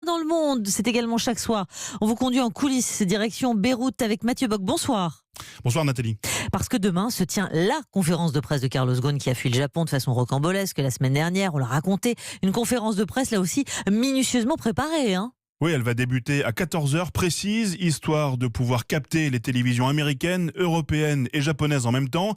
dans le monde. C'est également chaque soir. On vous conduit en coulisses, direction Beyrouth avec Mathieu Bock. Bonsoir. Bonsoir Nathalie. Parce que demain se tient la conférence de presse de Carlos Ghosn qui a fui le Japon de façon rocambolesque la semaine dernière. On l'a raconté. Une conférence de presse là aussi minutieusement préparée. Oui, elle va débuter à 14h précise, histoire de pouvoir capter les télévisions américaines, européennes et japonaises en même temps.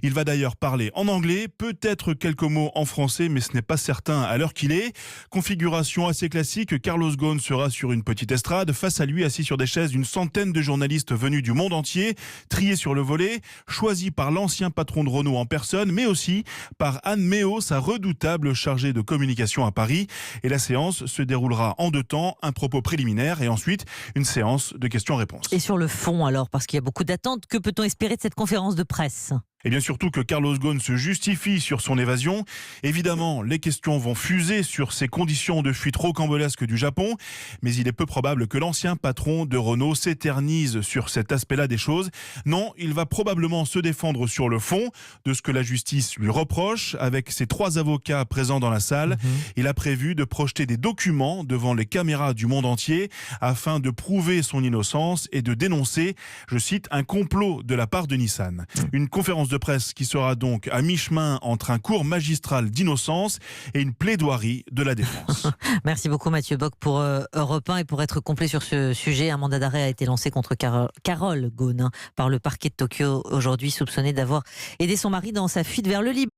Il va d'ailleurs parler en anglais, peut-être quelques mots en français, mais ce n'est pas certain à l'heure qu'il est. Configuration assez classique, Carlos Ghosn sera sur une petite estrade, face à lui, assis sur des chaises, une centaine de journalistes venus du monde entier, triés sur le volet, choisis par l'ancien patron de Renault en personne, mais aussi par Anne Méo, sa redoutable chargée de communication à Paris. Et la séance se déroulera en deux temps, un propos préliminaire et ensuite une séance de questions-réponses. Et sur le fond alors, parce qu'il y a beaucoup d'attentes, que peut-on espérer de cette conférence de presse ? Et bien surtout que Carlos Ghosn se justifie sur son évasion. Évidemment, les questions vont fuser sur ces conditions de fuite rocambolesque du Japon, mais il est peu probable que l'ancien patron de Renault s'éternise sur cet aspect-là des choses. Non, il va probablement se défendre sur le fond de ce que la justice lui reproche. Avec ses 3 avocats présents dans la salle, il a prévu de projeter des documents devant les caméras du monde entier afin de prouver son innocence et de dénoncer, je cite, un complot de la part de Nissan. Une conférence de presse qui sera donc à mi-chemin entre un cours magistral d'innocence et une plaidoirie de la défense. Merci beaucoup Mathieu Bock pour Europe 1 et pour être complet sur ce sujet. Un mandat d'arrêt a été lancé contre Carole Ghosn par le parquet de Tokyo aujourd'hui, soupçonné d'avoir aidé son mari dans sa fuite vers le Liban.